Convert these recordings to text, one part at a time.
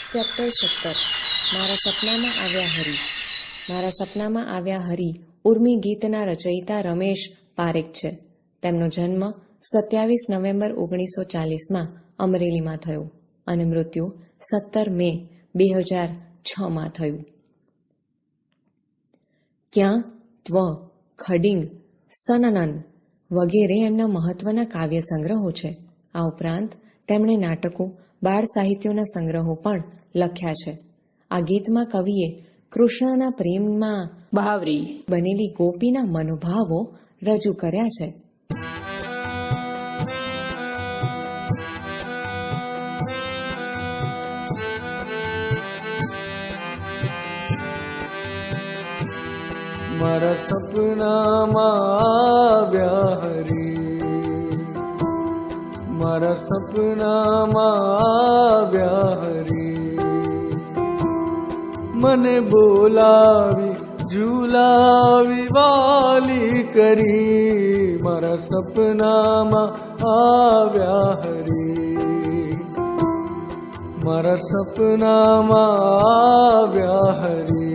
Chapter 17 મારા સપનામાં આવ્યા હરી. મારા સપનામાં આવ્યા હરી ઉર્મી ગીતના રચયિતા રમેશ પારેખ છે. તેમનો જન્મ 27 નવેમ્બર 1940માં અમરેલીમાં થયો અને મૃત્યુ 17 મે 2006માં થયું. ક્યાં ત્વ, ખડિંગ, સનનન વગેરે એમના મહત્વના કાવ્ય સંગ્રહો છે. આ ઉપરાંત તેમણે નાટકો, બાળ સાહિત્યોના સંગ્રહો પણ લખ્યા છે. આ ગીતમાં કવિએ કૃષ્ણના પ્રેમમાં બહાવરી બનેલી ગોપીના મનોભાવો રજૂ કર્યા છે. મારા સપનામાં આવ્યા હરી, મારા સપનામાં આવ્યા હરી, મને બોલાવી ઝુલાવી વાલી કરી. મારા સપનામાં આવ્યા હરી, મારા સપનામાં આવ્યા હરી.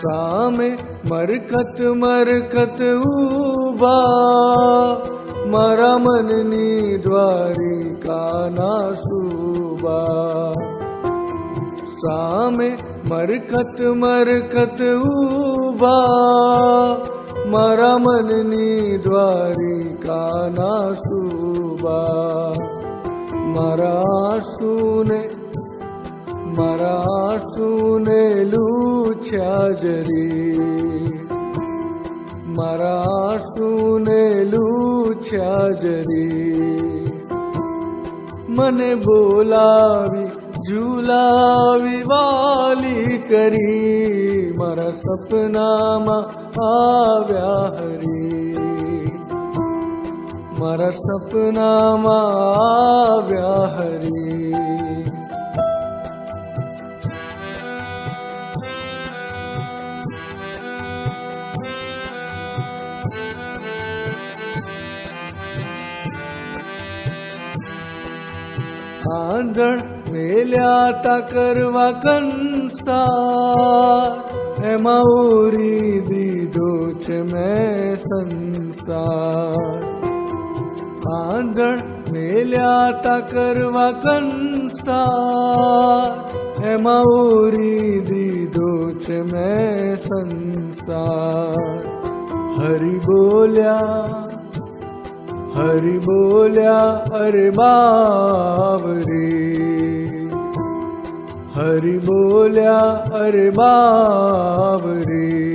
સામે મરકત મરકત ઊભા, મારા મનની દ્વારિકાના સુબા. સામે મરકત મરકત ઊભા, મારા મનની દ્વારિકાના સુબા. મારા આંસુને લૂછ્યા જરી, મારા આંસુને લૂછ્યા જરી. મને બોલાવી ઝુલાવી વાલી કરી. મારા સપનામાં આવ્યા હરી, મારા સપનામાં આવ્યા હરી. આંધણ મેલ્યા તા કરવા કંસાર, એમાં ઉરી દીધો છે મેં સંસાર. આંધણ મેલ્યા તા કરવા કંસાર, એમાં ઉરી દીધો છે મેં સંસાર. હરી બોલ્યા અરે બાવરી, હરી બોલ્યા અરે બાવરી.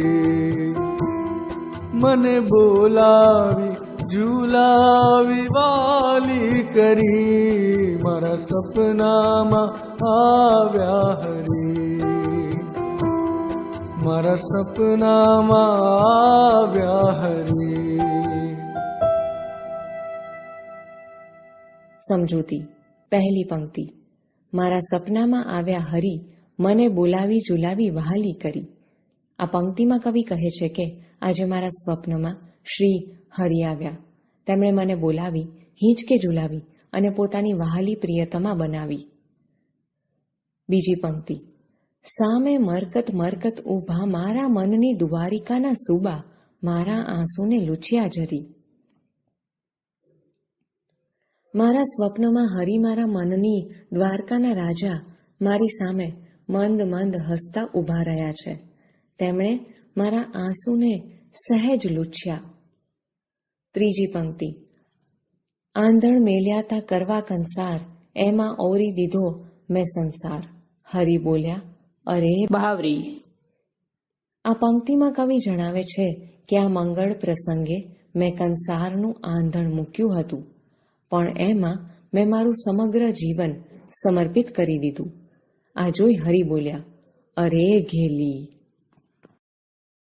મને બોલાવી ઝુલાવી વાલી કરી. મારા સપનામાં આવ્યા હરી, મારા સપનામાં આવ્યા હરી. સમજૂતી. પહેલી પંક્તિ. મારા સપનામાં આવ્યા હરી, મને બોલાવી ઝુલાવી વહાલી કરી. આ પંક્તિમાં કવિ કહે છે કે આજે મારા સ્વપ્નમાં શ્રી હરિ આવ્યા. તેમણે મને બોલાવી, હિંચકે ઝુલાવી અને પોતાની વહાલી પ્રિયતમા બનાવી. બીજી પંક્તિ. સામે મરકત મરકત ઊભા, મારા મનની દ્વારિકાના સુબા, મારા આંસુને લૂછ્યા જરી. મારા સ્વપ્નમાં હરિ મારા મનની દ્વારકાના રાજા મારી સામે મંદ મંદ હસતા ઊભા રહ્યા છે. તેમણે મારા આંસુને સહેજ લૂછ્યા. ત્રીજી પંક્તિ. આંધણ મેલ્યાતા કરવા કંસાર, એમાં ઓરી દીધો મેં સંસાર. હરિ બોલ્યા અરે બહાવરી. આ પંક્તિમાં કવિ જણાવે છે કે આ મંગળ પ્રસંગે મેં કંસારનું આંધણ મૂક્યું હતું, પણ એમાં મેં મારું સમગ્ર જીવન સમર્પિત કરી દીધું. આ જોઈ હરિ બોલ્યા અરે ઘેલી.